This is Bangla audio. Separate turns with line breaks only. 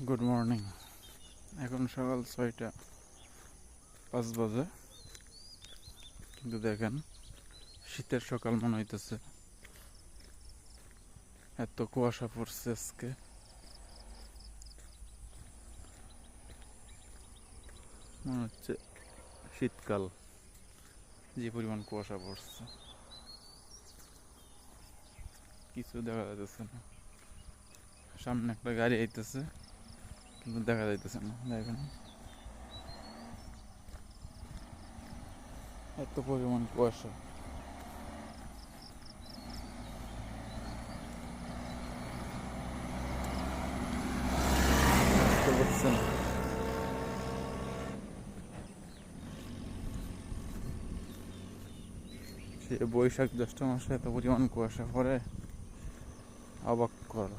Good morning. এখন সকাল 6টা 5 বাজে, কিন্তু দেখেন শীতের সকাল মনে হইতেছে। এত কুয়াশা পড়ছে আজকে, মনে হচ্ছে শীতকাল, যে পরিমাণ কুয়াশা পড়ছে কিছু দেখা যাইতেছে না। সামনে একটা গাড়ি আইতেছে কিন্তু দেখা যাইতেছে না। দেখেন এত পরিমাণ কুয়াশা। বুঝতে পারছেন? সে বৈশাখ জ্যৈষ্ঠ মাসে এত পরিমাণ কুয়াশা পড়ে, অবাক কর।